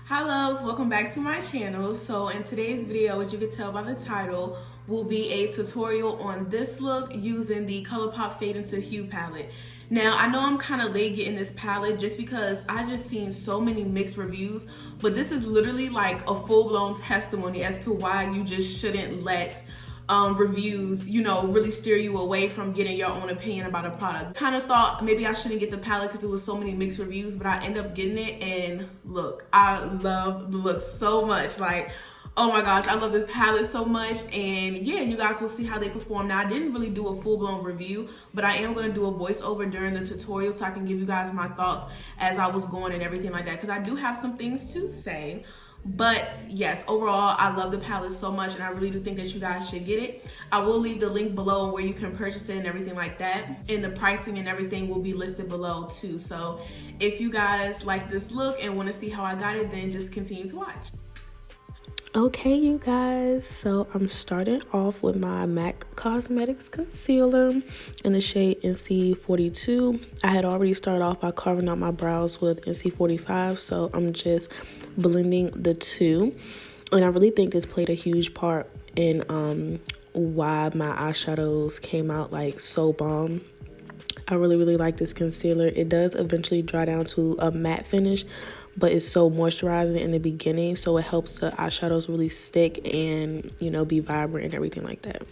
Hi loves, welcome back to my channel. So in today's video, as you can tell by the title, will be a tutorial on this look using the Colourpop Fade into Hue palette. Now I know I'm kind of late getting this palette just because I just seen so many mixed reviews, but this is literally like a full-blown testimony as to why you just shouldn't let reviews, really steer you away from getting your own opinion about a product. Kind of thought maybe I shouldn't get the palette because it was so many mixed reviews, but I end up getting it, and look, I love the look so much. Like, oh my gosh, I love this palette so much. And yeah, you guys will see how they perform. Now, I didn't really do a full-blown review, but I am going to do a voiceover during the tutorial so I can give you guys my thoughts as I was going and everything like that, because I do have some things to say. But yes, overall, I love the palette so much, and I really do think that you guys should get it. I will leave the link below where you can purchase it and everything like that, and the pricing and everything will be listed below too. So if you guys like this look and want to see how I got it, then just continue to watch. Okay, you guys, so I'm starting off with my MAC Cosmetics concealer in the shade NC42. I had already started off by carving out my brows with NC45, so I'm just blending the two. And I really think this played a huge part in why my eyeshadows came out like so bomb. I really like this concealer. It does eventually dry down to a matte finish, but it's so moisturizing in the beginning, so it helps the eyeshadows really stick and, be vibrant and everything like that.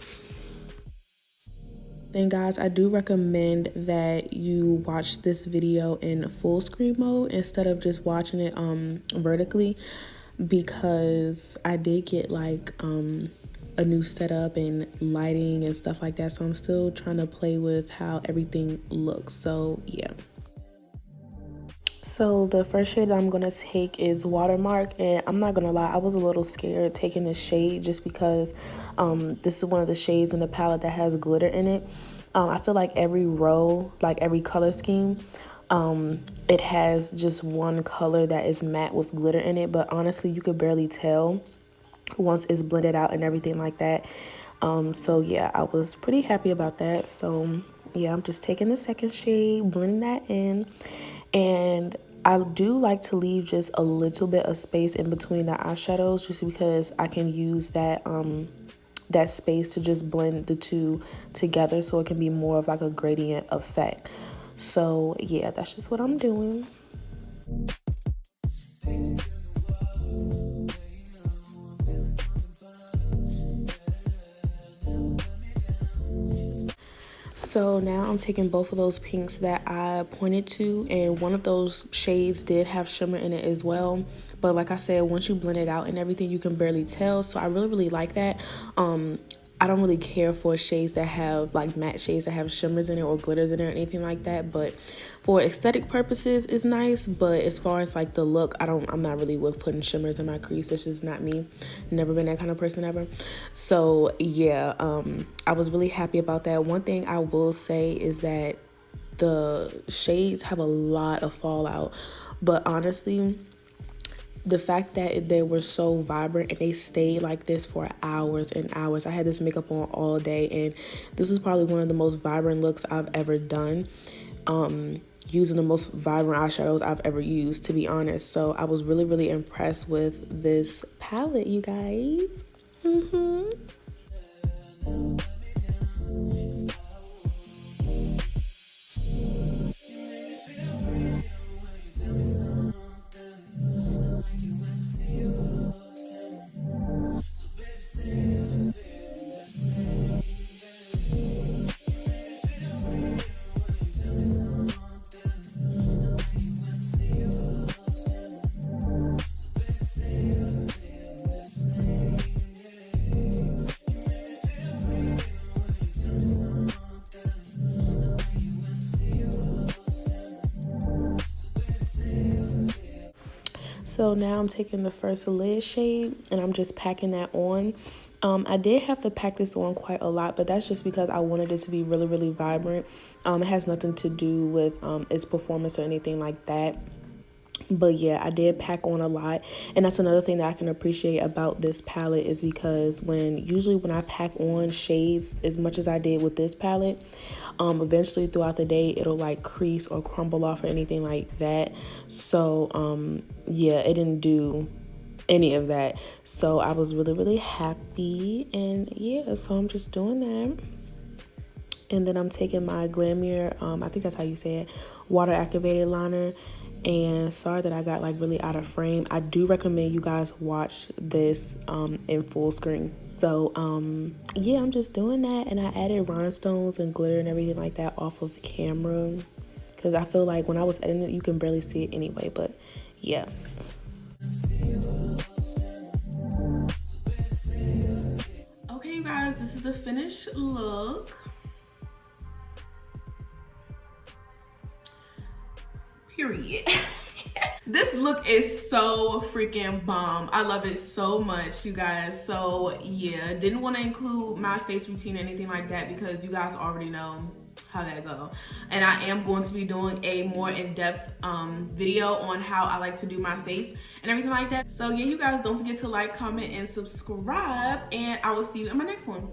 Then guys, I do recommend that you watch this video in full screen mode instead of just watching it vertically, because I did get like a new setup and lighting and stuff like that, so I'm still trying to play with how everything looks. So yeah. So the first shade I'm going to take is Watermark, and I'm not going to lie, I was a little scared taking this shade just because this is one of the shades in the palette that has glitter in it. I feel like every row, like every color scheme, it has just one color that is matte with glitter in it, but honestly you could barely tell once it's blended out and everything like that. So yeah, I was pretty happy about that. So yeah, I'm just taking the second shade, blending that in, and I do like to leave just a little bit of space in between the eyeshadows just because I can use that that space to just blend the two together so it can be more of like a gradient effect. So yeah, that's just what I'm doing. So now I'm taking both of those pinks that I pointed to, and one of those shades did have shimmer in it as well. But like I said, once you blend it out and everything, you can barely tell. So I really like that. I don't really care for shades that have like matte shades that have shimmers in it or glitters in it or anything like that. But for aesthetic purposes, it's nice. But as far as like the look, I'm not really with putting shimmers in my crease. That's just not me. Never been that kind of person ever. So yeah, I was really happy about that. One thing I will say is that the shades have a lot of fallout, but honestly, the fact that they were so vibrant and they stayed like this for hours and hours. I had this makeup on all day, and this is probably one of the most vibrant looks I've ever done, using the most vibrant eyeshadows I've ever used, to be honest. So I was really impressed with this palette, you guys. So now I'm taking the first lid shade and I'm just packing that on. I did have to pack this on quite a lot, but that's just because I wanted it to be really vibrant. It has nothing to do with its performance or anything like that. But yeah, I did pack on a lot, and that's another thing that I can appreciate about this palette is because usually when I pack on shades as much as I did with this palette, eventually throughout the day it'll like crease or crumble off or anything like that. So yeah, it didn't do any of that, so I was really happy. And yeah, so I'm just doing that. And then I'm taking my Glamm, I think that's how you say it, water activated liner. And sorry that I got like really out of frame. I do recommend you guys watch this in full screen. So yeah, I'm just doing that. And I added rhinestones and glitter and everything like that off of camera, because I feel like when I was editing it, you can barely see it anyway. But yeah. Okay, you guys, this is the finished look. Period. This look is so freaking bomb. I love it so much, you guys. So yeah, didn't want to include my face routine or anything like that because you guys already know how that go. And I am going to be doing a more in-depth video on how I like to do my face and everything like that. So yeah, you guys, don't forget to like, comment, and subscribe, and I will see you in my next one.